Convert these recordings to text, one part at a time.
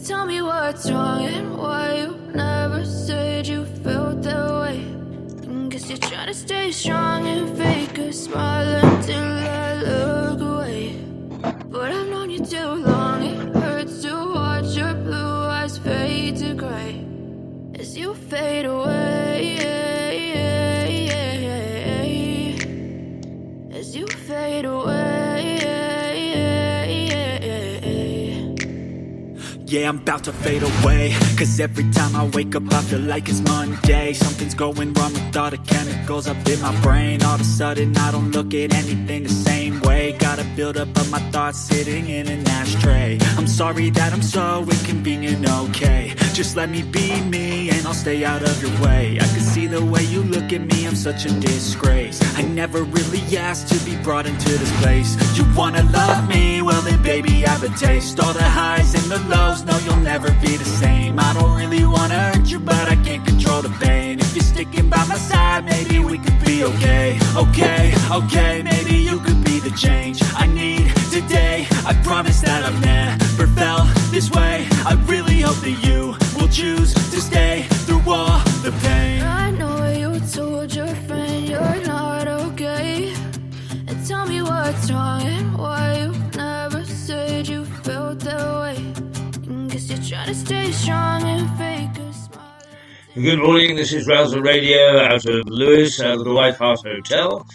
Tell me what's wrong and why you never said you felt that way. Guess you're trying to stay strong and fake a smile until I look away. But I've known you too long, it hurts to watch your blue eyes fade to gray as you fade away, as you fade away. Yeah, I'm about to fade away, cause every time I wake up I feel like it's Monday. Something's going wrong with all the chemicals up in my brain. All of a sudden I don't look at anything the same way. Got a buildup of my thoughts sitting in an ashtray. I'm sorry that I'm so inconvenient, okay. Just let me be me and I'll stay out of your way. I can see the way you look at me, I'm such a disgrace. I never really asked to be brought into this place. You wanna love me? Well then baby I have a taste. All the highs and the lows, no you'll never be the same. I don't really wanna hurt you but I can't control the pain. If you're sticking by my side maybe we could be okay. Okay, maybe you could be the change I need today. I promise that I've never felt this way. I really hope that you will choose to stay through all the pain. I know you told your friend you're not okay. And tell me what's wrong and why you never said you felt that way. Guess you're trying to stay strong and fake a smile. Good morning, this is Rouser Radio out of Lewis, out of the White Hart Hotel.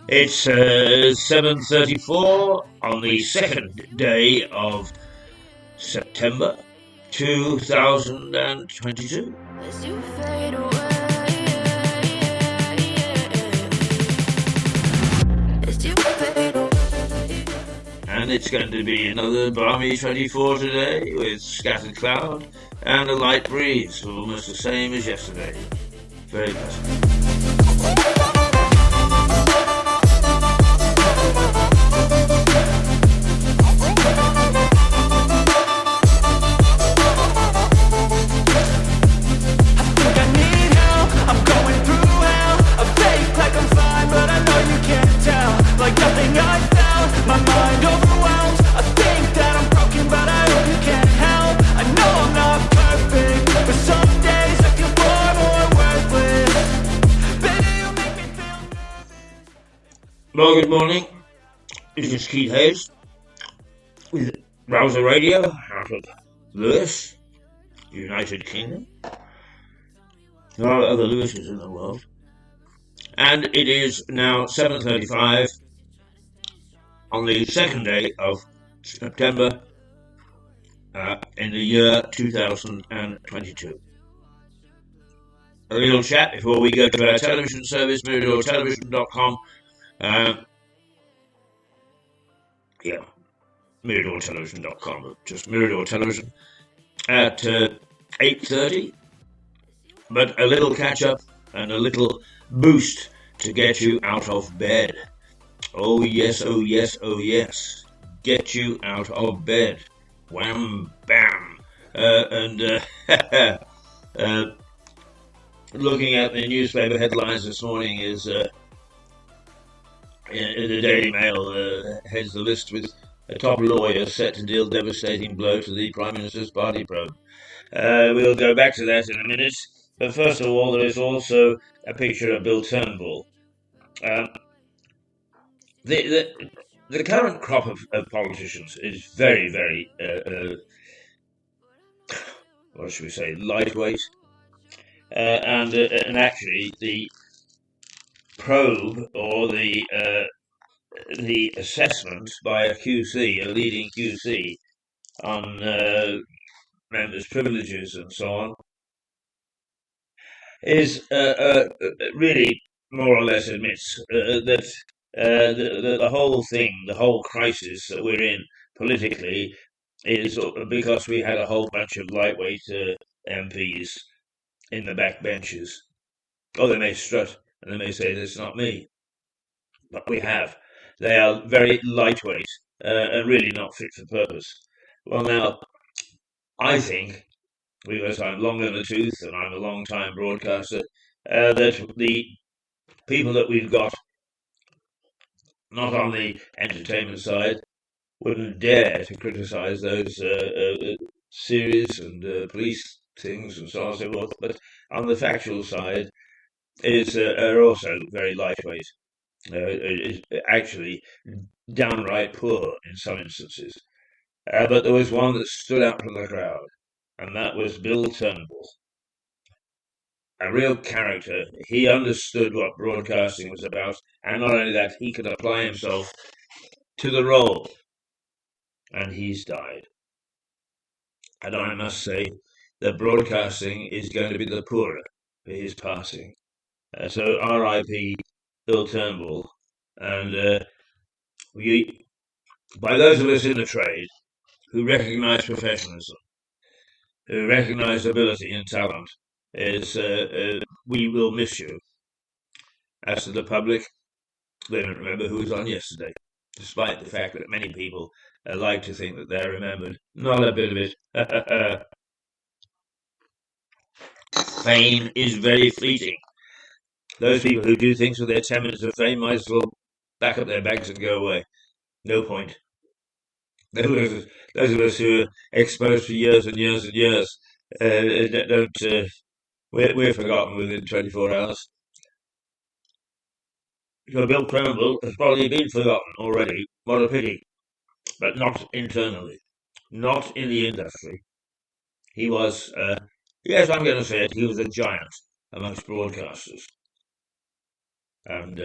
It's 7:34 on the second day of September 2022. As you fade away. As you fade away. And it's going to be another balmy 24 today with scattered cloud and a light breeze, almost the same as yesterday. Very pleasant. Like nothing I found, my mind overwhelmed. I think that I'm broken, but I hope you can't help. I know I'm not perfect, but some days I feel far more worthless. Baby, you make me feel nervous. Well, good morning. This is Keith Hayes with Rouser Radio out of Lewis, United Kingdom. There are other Lewises in the world. And it is now 7:35 on the second day of September in the year 2022. A little chat before we go to our television service, miradortelevision.com. miradortelevision.com, just Mirador Television at 8:30. But a little catch-up and a little boost to get you out of bed. Oh yes, oh yes, oh yes. Get you out of bed. Wham, bam. Looking at the newspaper headlines this morning is the Daily Mail heads the list with a top lawyer set to deal devastating blow to the Prime Minister's party probe. We'll go back to that in a minute. But first of all, there is also a picture of Bill Turnbull. The current crop of politicians is very, very, what should we say, lightweight. And actually, the probe or the assessment by a QC, a leading QC, on members' privileges and so on, is really more or less admits that the whole thing, the whole crisis that we're in politically is because we had a whole bunch of lightweight MPs in the back benches. Oh, they may strut and they may say, "It's not me," but we have. They are very lightweight and really not fit for purpose. Well, now, I think, because I'm long in the tooth and I'm a long-time broadcaster, that the people that we've got, not on the entertainment side, wouldn't dare to criticise those series and police things and so on and so forth. But on the factual side, are also very lightweight. Is actually downright poor in some instances. But there was one that stood out from the crowd, and that was Bill Turnbull. A real character. He understood what broadcasting was about, and not only that, he could apply himself to the role. And he's died. And I must say that broadcasting is going to be the poorer for his passing. So R.I.P. Bill Turnbull. And we, by those of us in the trade who recognise professionalism, who recognise ability and talent, we will miss you. As to the public, they don't remember who was on yesterday, despite the fact that many people like to think that they're remembered. Not a bit of it. Fame is very fleeting. Those people who do things for their 10 minutes of fame might as well back up their bags and go away. No point. Those of us who are exposed for years and years and years we're forgotten within 24 hours. So Bill Turnbull has probably been forgotten already. What a pity. But not internally. Not in the industry. He was, yes, I'm going to say it, he was a giant amongst broadcasters. And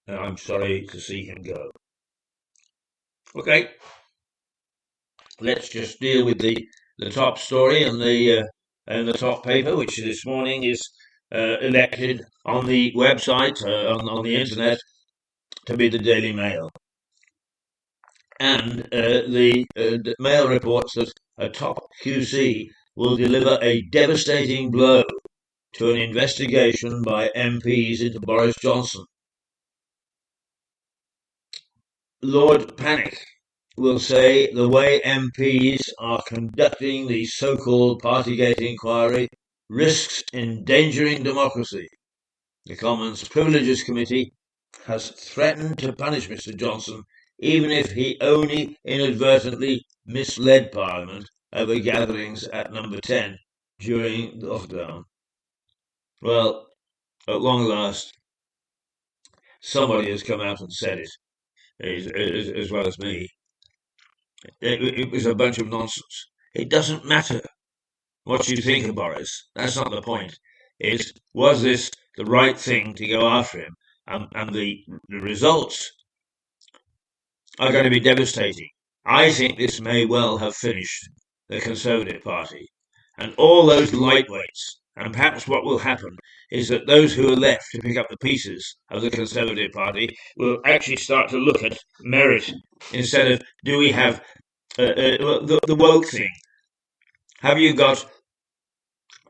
I'm sorry to see him go. Okay. Let's just deal with the top story and the top paper, which this morning is elected on the website, on the internet, to be the Daily Mail. And the Mail reports that a top QC will deliver a devastating blow to an investigation by MPs into Boris Johnson. Lord Panic will say the way MPs are conducting the so-called Partygate inquiry risks endangering democracy. The Commons Privileges Committee has threatened to punish Mr. Johnson even if he only inadvertently misled Parliament over gatherings at Number 10 during the lockdown. Well, at long last, somebody has come out and said it, as well as me. It was a bunch of nonsense. It doesn't matter what you think of Boris. That's not the point. Was this the right thing to go after him? And the results are going to be devastating. I think this may well have finished the Conservative Party. And all those lightweights, and perhaps what will happen is that those who are left to pick up the pieces of the Conservative Party will actually start to look at merit instead of, do we have the woke thing? Have you got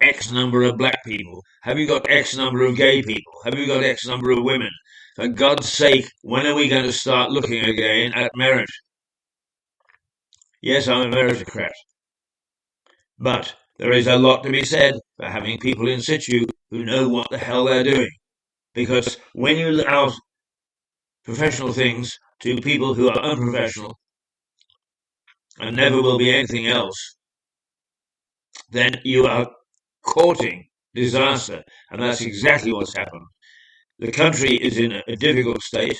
X number of black people? Have you got X number of gay people? Have you got X number of women? For God's sake, when are we going to start looking again at merit? Yes, I'm a meritocrat. But there is a lot to be said for having people in situ who know what the hell they're doing. Because when you allow professional things to people who are unprofessional and never will be anything else, then you are courting disaster. And that's exactly what's happened. The country is in a difficult state,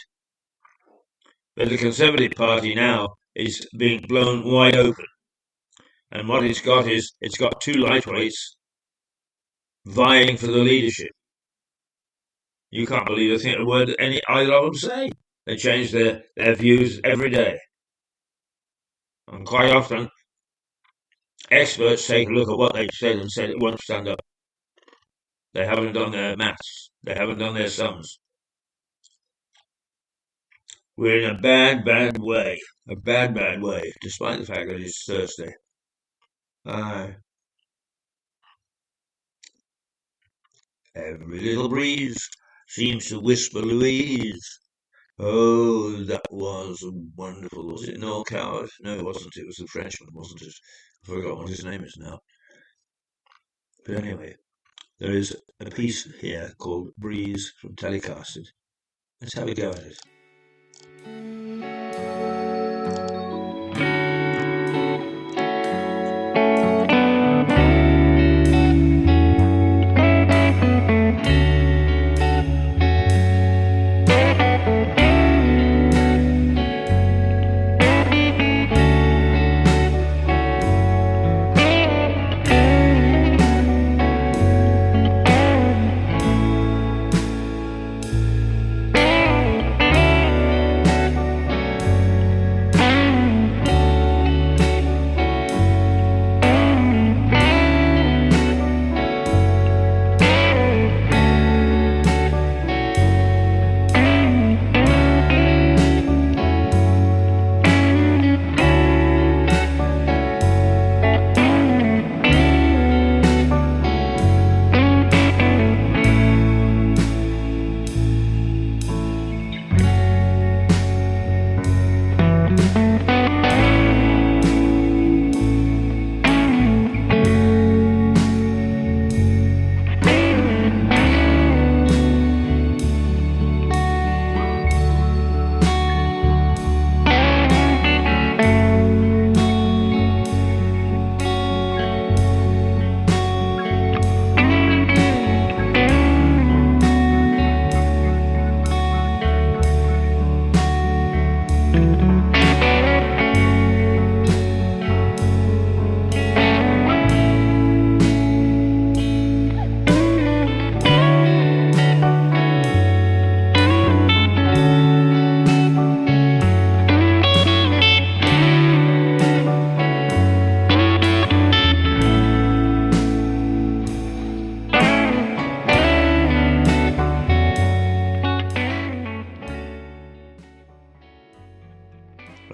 but the Conservative Party now is being blown wide open. And what it's got is, it's got two lightweights vying for the leadership. You can't believe a word either of them say. They change their views every day. And quite often, experts take a look at what they said and said it won't stand up. They haven't done their maths. They haven't done their sums. We're in a bad, bad way. A bad, bad way, despite the fact that it's Thursday. Every little breeze seems to whisper Louise. Oh, that was wonderful. Was it Noel Coward? No, it wasn't. It was the Frenchman, wasn't it? I forgot what his name is now. But anyway, there is a piece here called Breeze from Telecasted. Let's have a go at it.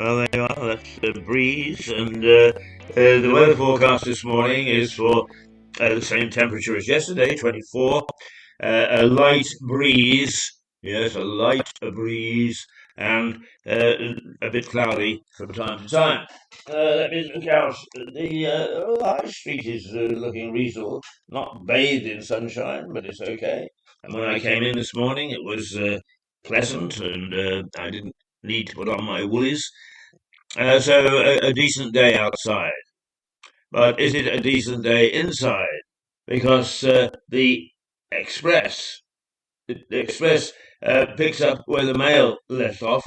Well, there you are. That's a breeze, and the weather forecast this morning is for the same temperature as yesterday, 24. A light breeze, yes, a light breeze, and a bit cloudy from time to time. Let me look out. The high street is looking reasonable. Not bathed in sunshine, but it's okay. And when I came in this morning, it was pleasant, and I didn't need to put on my woolies. So a decent day outside. But is it a decent day inside? Because Express, the Express picks up where the Mail left off.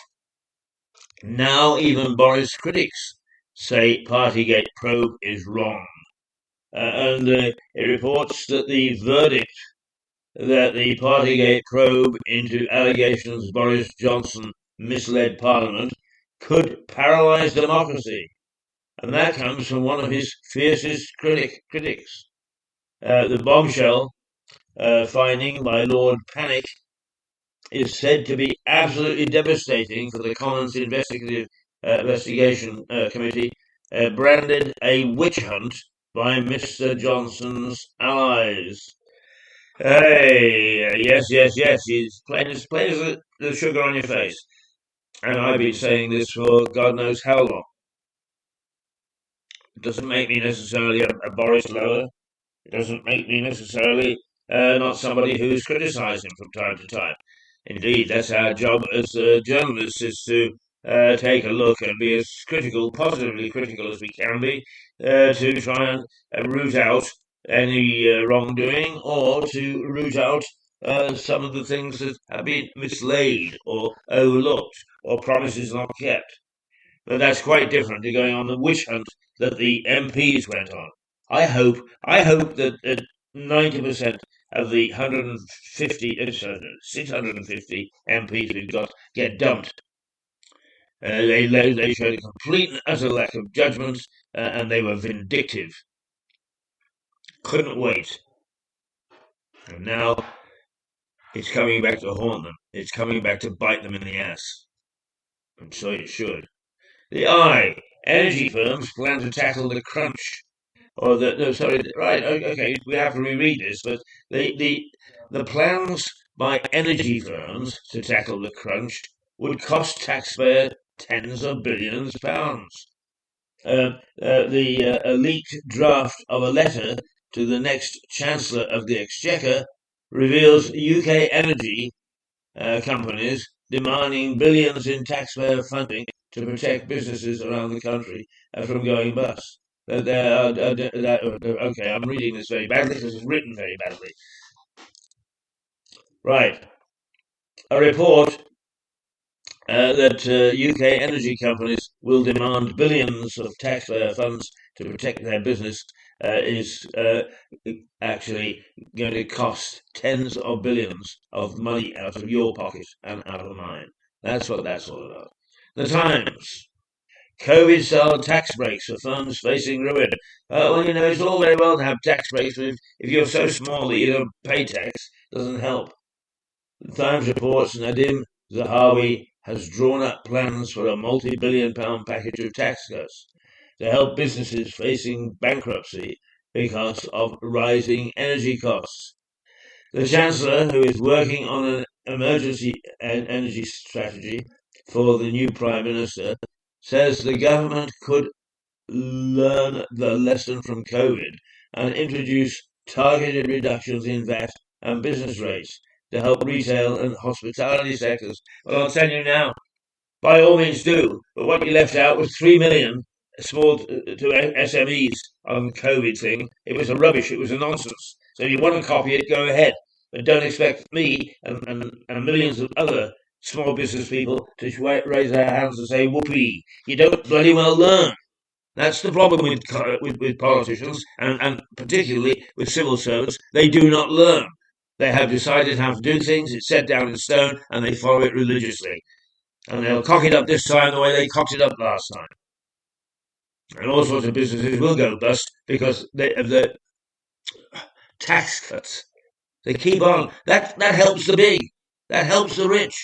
Now even Boris critics say Partygate probe is wrong. And it reports that the verdict that the Partygate probe into allegations Boris Johnson misled Parliament could paralyse democracy. And that comes from one of his fiercest critics. The bombshell finding by Lord Panic is said to be absolutely devastating for the Commons Investigation Committee, branded a witch hunt by Mr. Johnson's allies. Hey, yes, yes, yes, it's plain as the sugar on your face. And I've been saying this for God knows how long. It doesn't make me necessarily a Boris lover. It doesn't make me necessarily not somebody who's criticised him from time to time. Indeed, that's our job as journalists, is to take a look and be as critical, positively critical as we can be, to try and root out any wrongdoing, or to root out some of the things that have been mislaid or overlooked or promises not kept. But that's quite different to going on the witch hunt that the MPs went on. I hope that 90% of the 650 MPs we've got get dumped. They showed a complete and utter lack of judgment, and they were vindictive. Couldn't wait. And now it's coming back to haunt them. It's coming back to bite them in the ass. And so it should. Energy firms plan to tackle the crunch. Okay, we have to reread this, but the plans by energy firms to tackle the crunch would cost taxpayer tens of billions of pounds. A leaked draft of a letter to the next Chancellor of the Exchequer reveals UK energy companies demanding billions in taxpayer funding to protect businesses around the country from going bust. Okay, I'm reading this very badly because it's written very badly. Right. A report that UK energy companies will demand billions of taxpayer funds to protect their business is actually going to cost tens of billions of money out of your pocket and out of mine. That's what that's all about. The Times. COVID-style tax breaks for firms facing ruin. It's all very well to have tax breaks, but if you're so small that you don't pay tax, it doesn't help. The Times reports Nadim Zahawi has drawn up plans for a multi-billion-pound package of tax cuts to help businesses facing bankruptcy because of rising energy costs. The Chancellor, who is working on an emergency energy strategy for the new Prime Minister, says the government could learn the lesson from COVID and introduce targeted reductions in VAT and business rates to help retail and hospitality sectors. Well, I'll tell you now, by all means do. But what you left out was 3 million small to SMEs on the COVID thing. It was a rubbish. It was a nonsense. So if you want to copy it, go ahead. But don't expect me and millions of other small business people to raise their hands and say, whoopee. You don't bloody well learn. That's the problem with politicians, and particularly with civil servants. They do not learn. They have decided how to do things, it's set down in stone, and they follow it religiously. And they'll cock it up this time the way they cocked it up last time. And all sorts of businesses will go bust because of the tax cuts. They keep on. That helps the big. That helps the rich.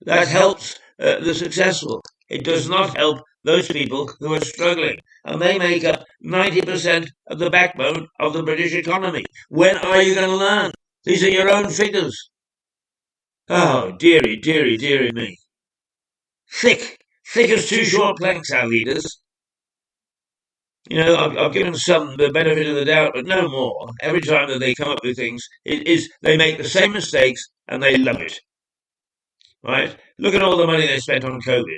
That helps the successful. It does not help those people who are struggling, and they make up 90% of the backbone of the British economy. When are you going to learn? These are your own figures. Oh, dearie, dearie, dearie me. Thick as two short planks, our leaders. I've given some the benefit of the doubt, but no more. Every time that they come up with things, they make the same mistakes and they love it. Right? Look at all the money they spent on COVID,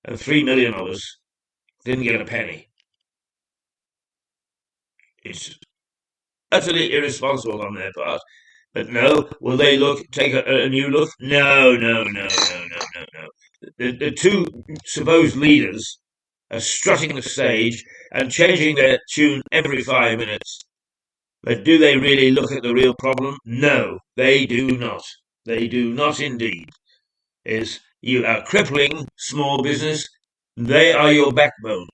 and 3 million of us didn't get a penny. It's utterly irresponsible on their part. But no, will they take a new look? No. The two supposed leaders are strutting the stage and changing their tune every 5 minutes. But do they really look at the real problem? No, they do not. They do not indeed. You are crippling small business. They are your backbone.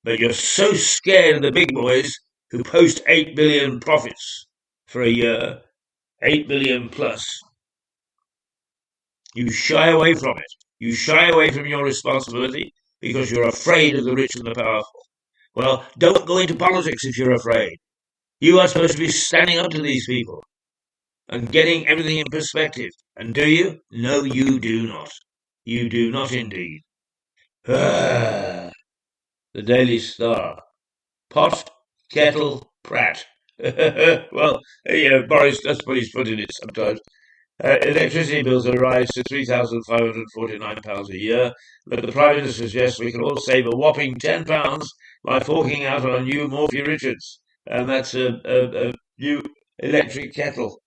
But you're so scared of the big boys who post 8 billion profits for a year, 8 billion plus. You shy away from it. You shy away from your responsibility because you're afraid of the rich and the powerful. Well, don't go into politics if you're afraid. You are supposed to be standing up to these people and getting everything in perspective. And do you? No, you do not. You do not indeed. The Daily Star. Pot, kettle, Pratt. Well, Boris does put his foot in it sometimes. Electricity bills will rise to £3,549 a year, but the Prime Minister suggests we can all save a whopping £10 by forking out on a new Morphy Richards, and that's a new electric kettle.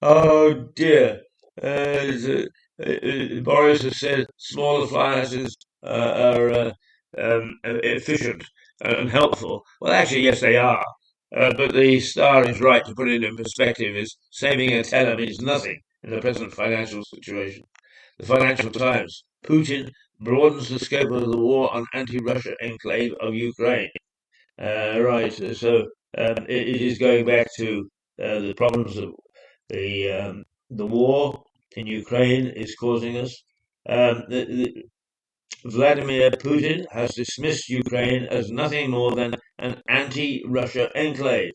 Oh dear. Boris has said smaller appliances are efficient and helpful. Well, actually, yes, they are. But the Star is right to put it in perspective as saving a tenner means nothing in the present financial situation. The Financial Times. Putin broadens the scope of the war on anti-Russia enclave of Ukraine. Right, so it is going back to the problems of the war in Ukraine is causing us. Vladimir Putin has dismissed Ukraine as nothing more than an anti-Russia enclave,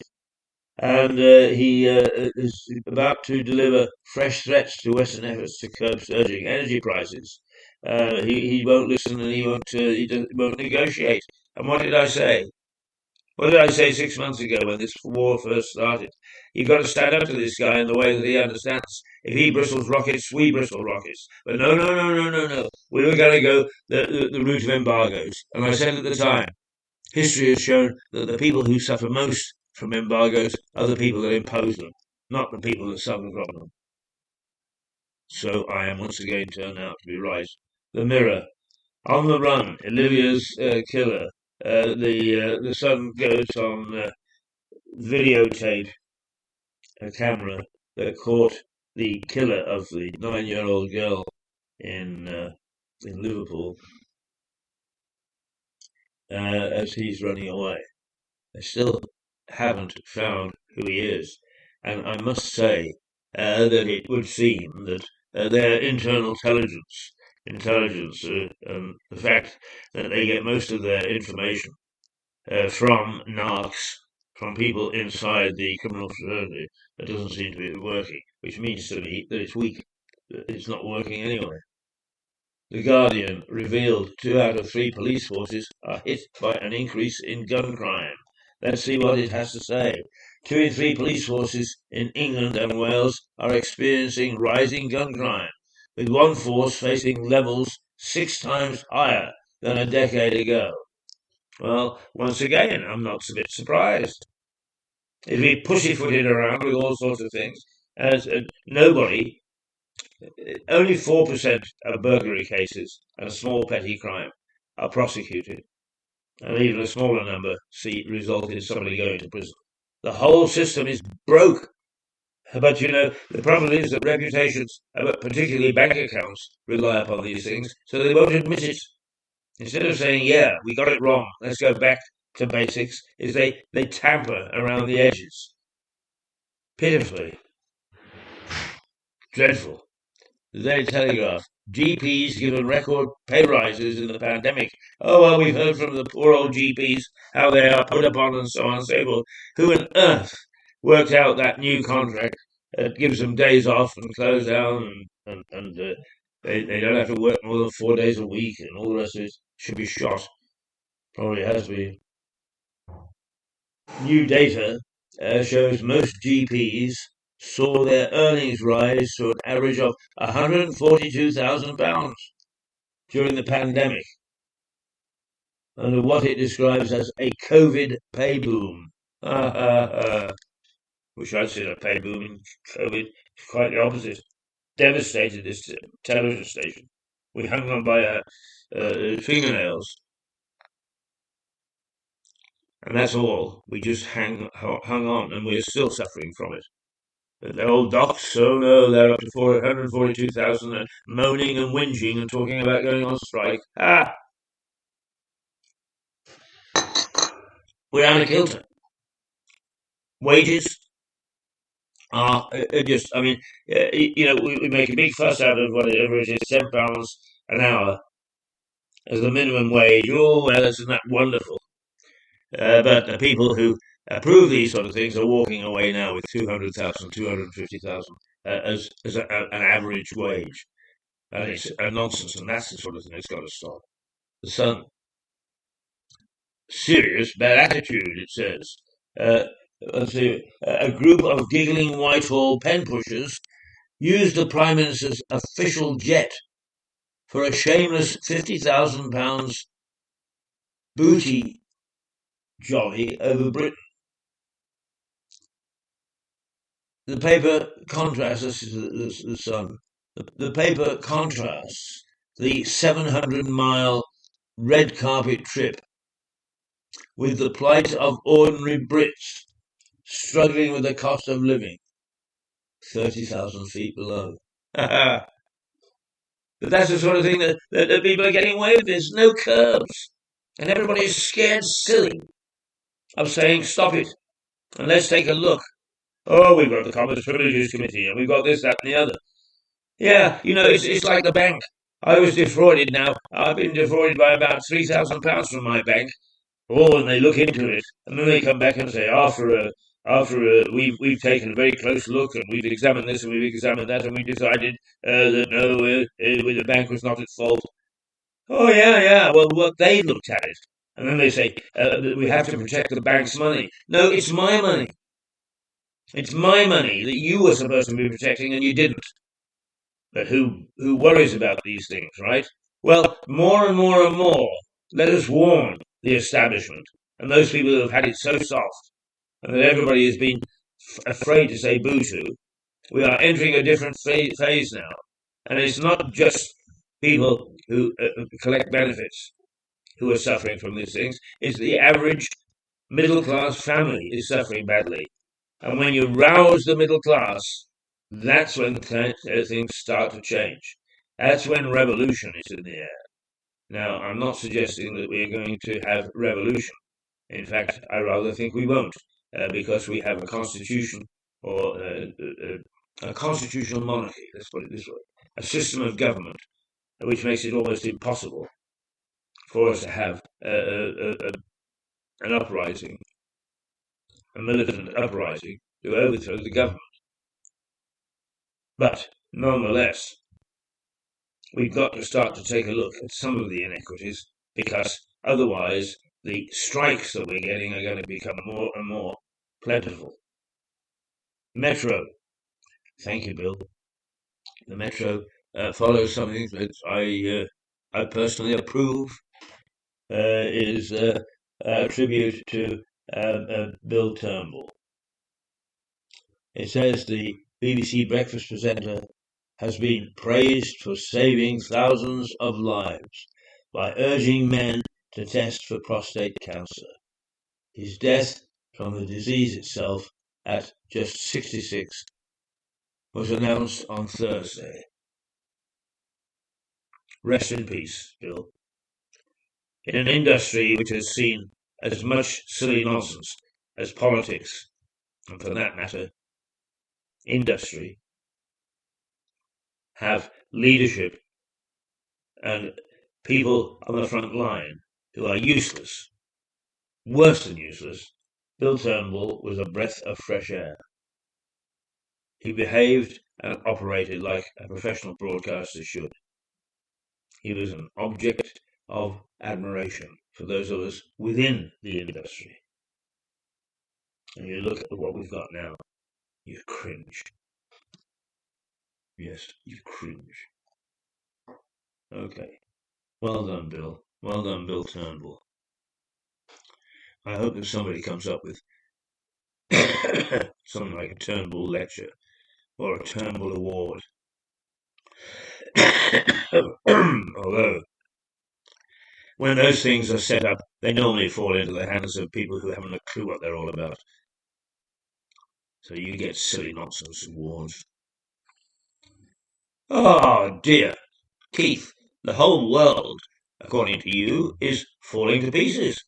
and he is about to deliver fresh threats to Western efforts to curb surging energy prices. He won't listen, and he won't negotiate. And what did I say? What did I say 6 months ago when this war first started? You've got to stand up to this guy in the way that he understands. If he bristles rockets, we bristle rockets. But no. We were going to go the route of embargoes. And I said at the time, history has shown that the people who suffer most from embargoes are the people that impose them, not the people that suffer from them. So I am once again turned out to be right. The Mirror. On the Run, Olivia's killer. The son goes on videotape, a camera that caught the killer of the 9-year-old girl in Liverpool as he's running away. They still haven't found who he is, and I must say that it would seem that their internal intelligence, and the fact that they get most of their information from narcs, from people inside the criminal fraternity, that doesn't seem to be working, which means to me that it's weak. It's not working anyway. The Guardian revealed 2 out of 3 police forces are hit by an increase in gun crime. Let's see what it has to say. 2 in 3 police forces in England and Wales are experiencing rising gun crime, with one force facing levels 6 times higher than a decade ago. Well, once again, I'm not a bit surprised. If we pussyfooted around with all sorts of things, as nobody, only 4% of burglary cases and small petty crime are prosecuted, and even a smaller number result in somebody going to prison. The whole system is broke. But the problem is that reputations, particularly bank accounts, rely upon these things, so they won't admit it. Instead of saying, yeah, we got it wrong, let's go back to basics, they tamper around the edges. Pitifully. Dreadful. The Daily Telegraph. GPs given record pay rises in the pandemic. Oh, well, we've heard from the poor old GPs how they are put upon and so on and so forth. Who on earth worked out that new contract that gives them days off and close down and they don't have to work more than 4 days a week and all the rest of it should be shot? Probably has been. New data shows most GPs saw their earnings rise to an average of £142,000 during the pandemic, under what it describes as a COVID pay boom. Wish I'd seen a pay boom in COVID. It's quite the opposite. Devastated this television station. We hung on by fingernails. And that's all. We just hung on, and we're still suffering from it. The old docs, oh no, they're up to 442,000 and moaning and whinging and talking about going on strike. We're out of kilter. Wages are just, I mean, we make a big fuss out of whatever it is, £10 an hour as the minimum wage. Oh, well, isn't that wonderful? But the people who approve these sort of things are walking away now with 200,000, 250,000 as an average wage. And it's a nonsense, and that's the sort of thing that's got to stop. The Sun. Serious bad attitude, it says. Let's see. A group of giggling Whitehall pen pushers used the Prime Minister's official jet for a shameless £50,000 booty jolly over Britain. The paper contrasts, this is the Sun, the paper contrasts the 700-mile red carpet trip with the plight of ordinary Brits struggling with the cost of living 30,000 feet below. But that's the sort of thing that people are getting away with. There's no curbs. And everybody is scared silly of saying, stop it, and let's take a look. Oh, we've got the Commons Privileges Committee, and we've got this, that, and the other. Yeah, it's like the bank. I was defrauded now. I've been defrauded by about £3,000 from my bank. Oh, and they look into it, and then they come back and say, we've taken a very close look, and we've examined this, and we've examined that, and we decided that no, the bank was not at fault. Oh, yeah, well, they looked at it. And then they say, we have to protect the bank's money. No, it's my money. It's my money that you were supposed to be protecting and you didn't. But who worries about these things, right? Well, more and more and more, let us warn the establishment and those people who have had it so soft and that everybody has been afraid to say boo to. We are entering a different phase now. And it's not just people who collect benefits who are suffering from these things. It's the average middle-class family is suffering badly. And when you rouse the middle class, that's when things start to change. That's when revolution is in the air. Now, I'm not suggesting that we're going to have revolution. In fact, I rather think we won't, because we have a constitution or a constitutional monarchy, let's put it this way, a system of government which makes it almost impossible for us to have an uprising, a militant uprising to overthrow the government. But nonetheless, we've got to start to take a look at some of the inequities, because otherwise the strikes that we're getting are going to become more and more plentiful. Metro. Thank you, Bill. The Metro follows something that I personally approve. Is a tribute to Bill Turnbull. It says the BBC breakfast presenter has been praised for saving thousands of lives by urging men to test for prostate cancer. His death from the disease itself at just 66 was announced on Thursday. Rest in peace, Bill. In an industry which has seen as much silly nonsense as politics, and for that matter, industry, have leadership and people on the front line who are useless, worse than useless, Bill Turnbull was a breath of fresh air. He behaved and operated like a professional broadcaster should. He was an object of admiration for those of us within the industry. And you look at what we've got now, you cringe. Yes, you cringe. Okay. Well done, Bill. Well done, Bill Turnbull. I hope that somebody comes up with something like a Turnbull lecture or a Turnbull award. Although, when those things are set up, they normally fall into the hands of people who haven't a clue what they're all about. So you get silly nonsense awards. Oh dear, Keith, the whole world, according to you, is falling to pieces.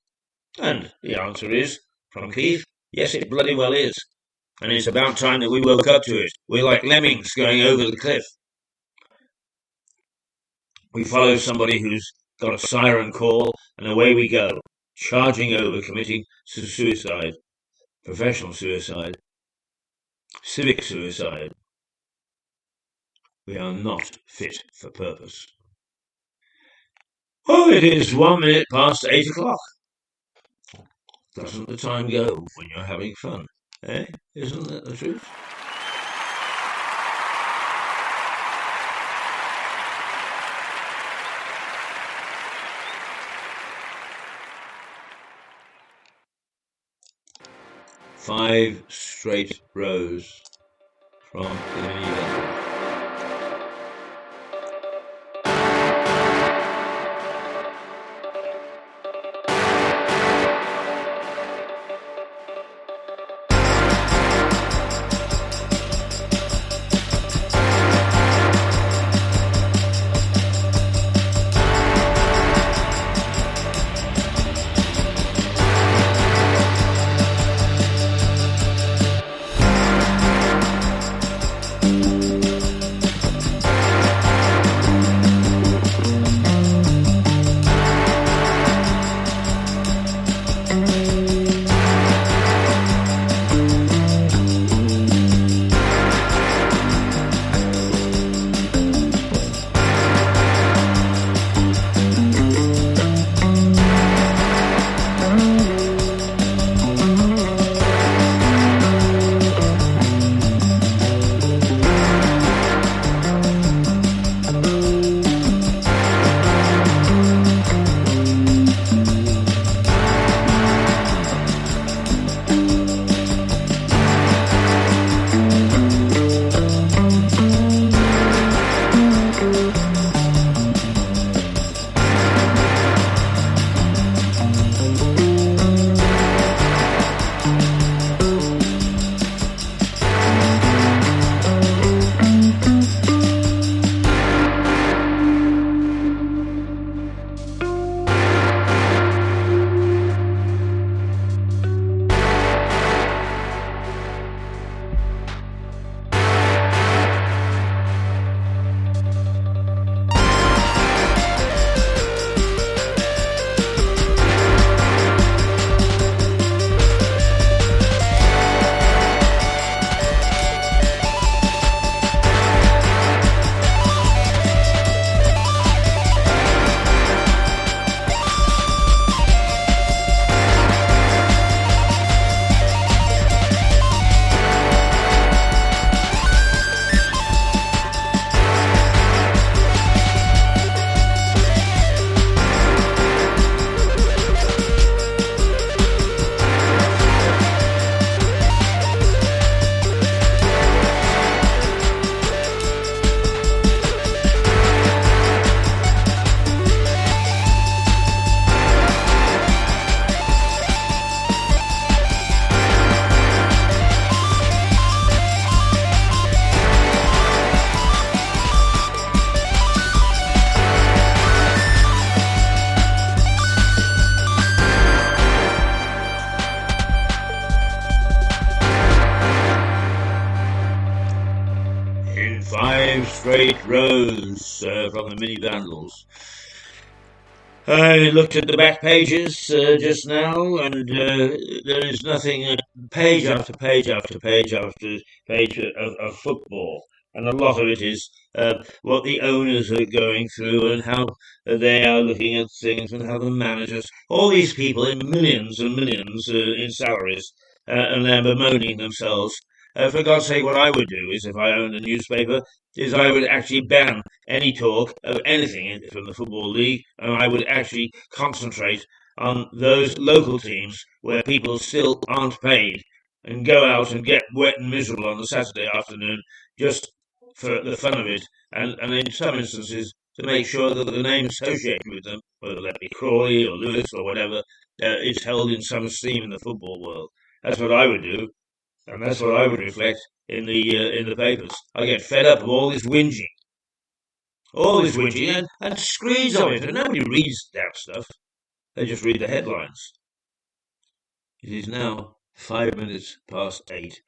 And the answer is, from Keith, yes, it bloody well is. And it's about time that we woke up to it. We're like lemmings going over the cliff. We follow somebody who's got a siren call, and away we go, charging over, committing suicide, professional suicide, civic suicide. We are not fit for purpose. Oh, it is 1 minute past 8 o'clock. Doesn't the time go when you're having fun? Eh? Isn't that the truth? Five straight rows from the minivan. Straight Rose from the Mini Vandals. I looked at the back pages just now, and there is nothing, page after page after page after page of football. And a lot of it is what the owners are going through and how they are looking at things and how the managers, all these people in millions and millions in salaries, and they're bemoaning themselves. For God's sake, what I would do is, if I owned a newspaper, is I would actually ban any talk of anything from the Football League, and I would actually concentrate on those local teams where people still aren't paid and go out and get wet and miserable on a Saturday afternoon just for the fun of it, and in some instances to make sure that the name associated with them, whether that be Crawley or Lewis or whatever, is held in some esteem in the football world. That's what I would do, and that's what I would reflect in the papers. I get fed up of all this whinging, and screeds of it, and nobody reads that stuff. They just read the headlines. It is now 5 minutes past 8.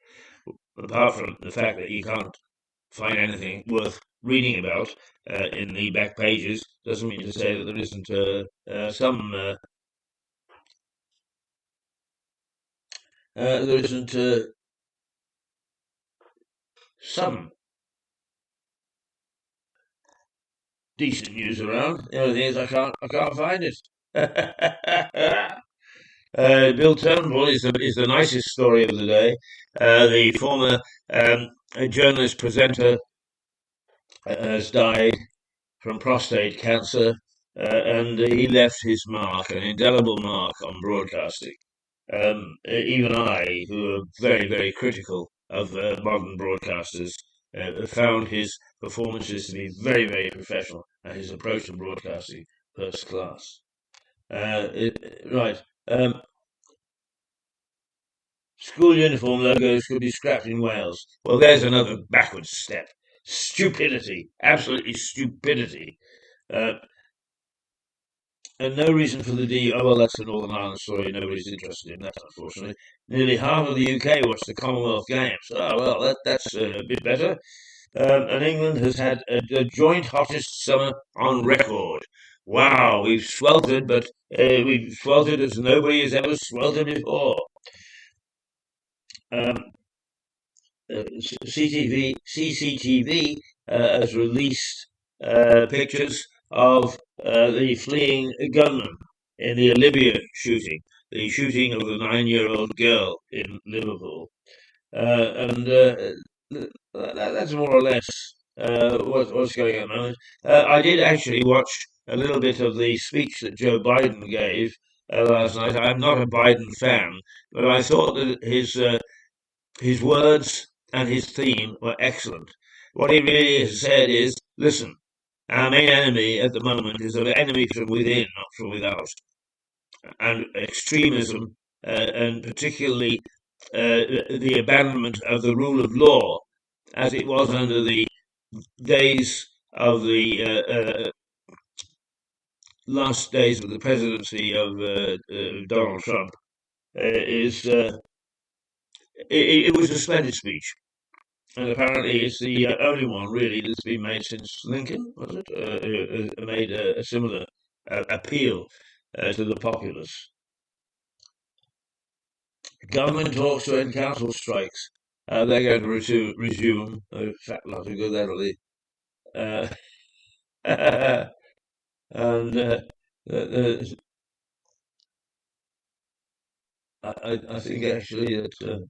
Apart from the fact that you can't find anything worth reading about in the back pages, doesn't mean to say that there isn't some decent news around. The only thing is I can't find it. Bill Turnbull is the nicest story of the day. The former journalist presenter has died from prostate cancer, and he left his mark, an indelible mark on broadcasting. Even I, who are very, very critical of modern broadcasters, found his performances to be very, very professional and his approach to broadcasting first class. Right. School uniform logos could be scrapped in Wales. Well, there's another backward step. Stupidity. Absolutely stupidity. And no reason for the D. Oh, well, that's a Northern Ireland story. Nobody's interested in that, unfortunately. Nearly half of the UK watched the Commonwealth Games. Oh, well, that's a bit better. And England has had a joint hottest summer on record. Wow, we've sweltered, but we've sweltered as nobody has ever sweltered before. CCTV has released pictures of the fleeing gunman in the Olivia shooting, the shooting of the 9-year-old girl in Liverpool. And that's more or less what's going on at the moment. I did actually watch a little bit of the speech that Joe Biden gave last night. I'm not a Biden fan, but I thought that his words and his theme were excellent. What he really has said is, listen, our main enemy at the moment is an enemy from within, not from without. And extremism, and particularly the abandonment of the rule of law, as it was under the days of the last days of the presidency of Donald Trump, it was a splendid speech. And apparently it's the only one really that's been made since Lincoln, was it? Made a similar appeal to the populace. Government talks to end council strikes. They're going to resume. A fat lot of good, that'll be. And I think actually that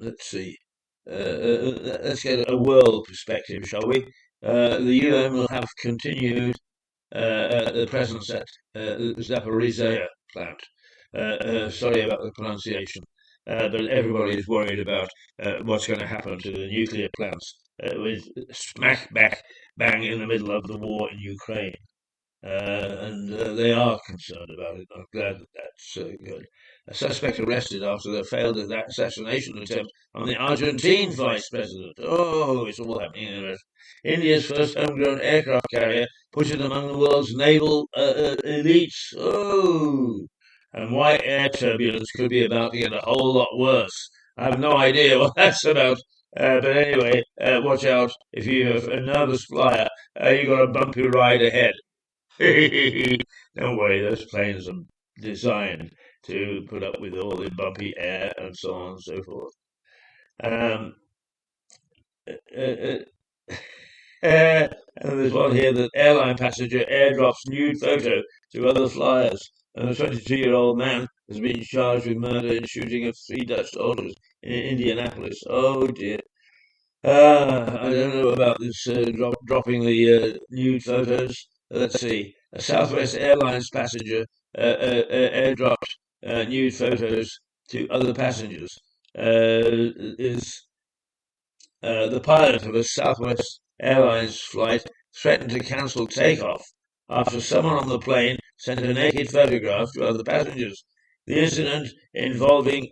let's see. Let's get a world perspective, shall we? The UN will have continued the presence at the Zaporizhia plant. Sorry about the pronunciation, but everybody is worried about what's going to happen to the nuclear plants with smack back bang in the middle of the war in Ukraine. And they are concerned about it. I'm glad that that's good. A suspect arrested after the failed assassination attempt on the Argentine vice president. Oh, it's all happening. India's first homegrown aircraft carrier put it among the world's naval elites. Oh, And why air turbulence could be about to get a whole lot worse. I have no idea what that's about. But anyway, watch out if you're a nervous flyer. You've got a bumpy ride ahead. Don't worry, those planes are designed to put up with all the bumpy air and so on and so forth. Um, uh, uh, and there's one here that airline passenger airdrops nude photo to other flyers. And a 22-year-old man has been charged with murder in shooting of 3 Dutch soldiers in Indianapolis. Oh dear. I don't know about this dropping the nude photos. Let's see. A Southwest Airlines passenger airdropped nude photos to other passengers. Is The pilot of a Southwest Airlines flight threatened to cancel takeoff after someone on the plane sent a naked photograph to other passengers. The incident, involving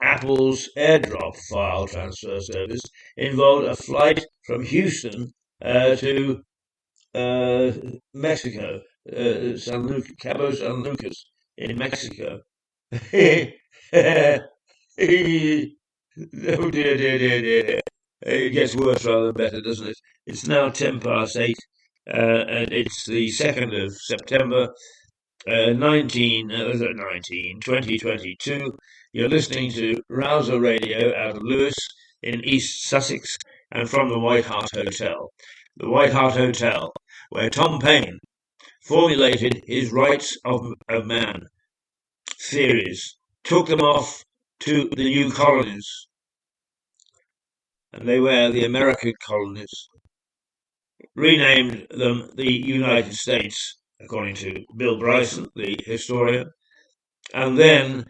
Apple's AirDrop file transfer service, involved a flight from Houston to Mexico, Cabo San Lucas in Mexico. Oh dear. It gets worse rather than better, doesn't it? It's now 8:10, and it's the 2nd of September, 2022. You're listening to Rouser Radio out of Lewes in East Sussex and from the White Hart Hotel. The White Hart Hotel, where Tom Paine formulated his Rights of Man theories, took them off to the new colonies, and they were the American colonies, renamed them the United States, according to Bill Bryson, the historian, and then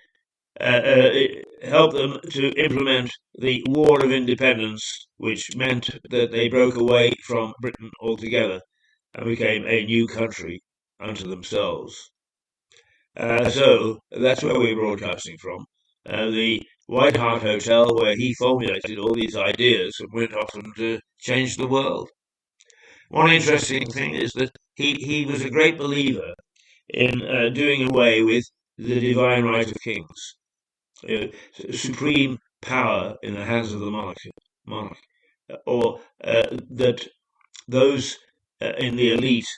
helped them to implement the War of Independence, which meant that they broke away from Britain altogether and became a new country unto themselves. So that's where we're broadcasting from. The White Hart Hotel, where he formulated all these ideas and went off and changed the world. One interesting thing is that he was a great believer in doing away with the divine right of kings, supreme power in the hands of the monarch, or that those in the elite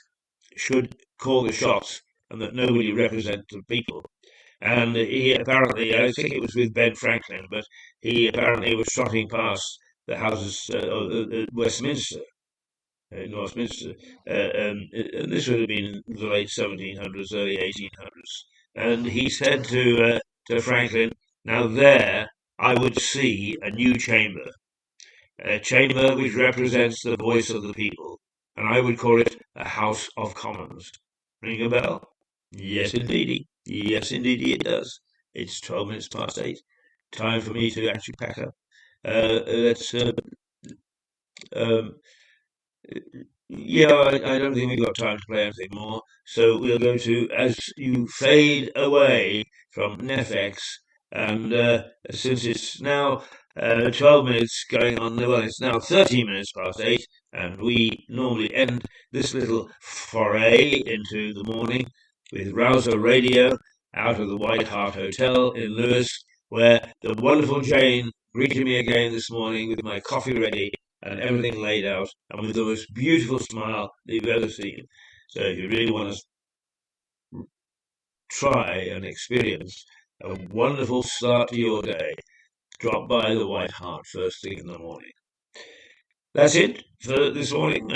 should call the shots and that nobody represent the people. And he apparently, I think it was with Ben Franklin, but he apparently was trotting past the houses of Westminster, in Westminster, and this would have been in the late 1700s, early 1800s. And he said to Franklin, "Now there I would see a new chamber, a chamber which represents the voice of the people, and I would call it a House of Commons." Ring a bell? Yes, indeedy. Yes, indeedy, it does. It's 12 minutes past 8. Time for me to actually pack up. Let's. Yeah, I don't think we've got time to play anything more. So we'll go to As You Fade Away from Nefex. And since it's now 12 minutes going on, well, it's now 13 minutes past 8, and we normally end this little foray into the morning with Rouser Radio out of the White Hart Hotel in Lewes, where the wonderful Jane greeted me again this morning with my coffee ready and everything laid out, and with the most beautiful smile that you've ever seen. So if you really want to try and experience a wonderful start to your day, drop by the White Hart first thing in the morning. That's it for this morning.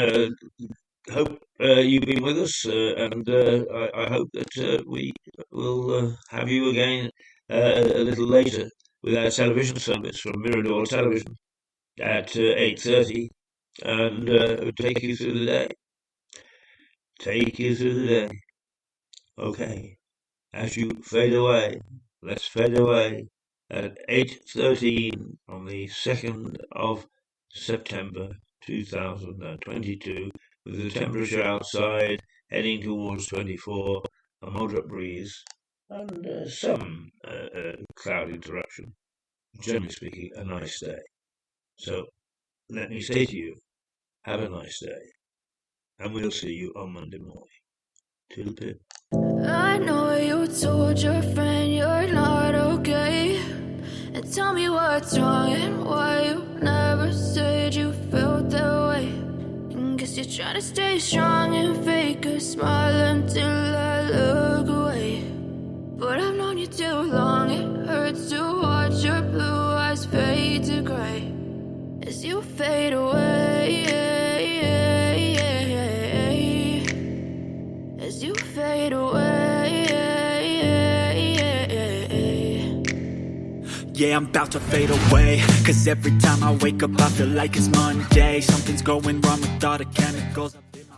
Hope you've been with us, and I hope that we will have you again a little later with our television service from Mirador Television at 8:30, and take you through the day. Take you through the day. Okay. As you fade away, let's fade away at 8:13 on the 2nd of September 2022, with the temperature outside heading towards 24, a moderate breeze, and some cloud interruption. Generally speaking, a nice day. So let me say to you, have a nice day, and we'll see you on Monday morning. Toodle pip. I know you told your friend you're not okay. And tell me what's wrong and why you never said you felt that way. And guess you're trying to stay strong and fake a smile until I look away. But I've known you too long, it hurts to watch your blue eyes fade to gray as you fade away, as you fade away. Yeah, I'm about to fade away, 'cause every time I wake up I feel like it's Monday. Something's going wrong with all the chemicals up in my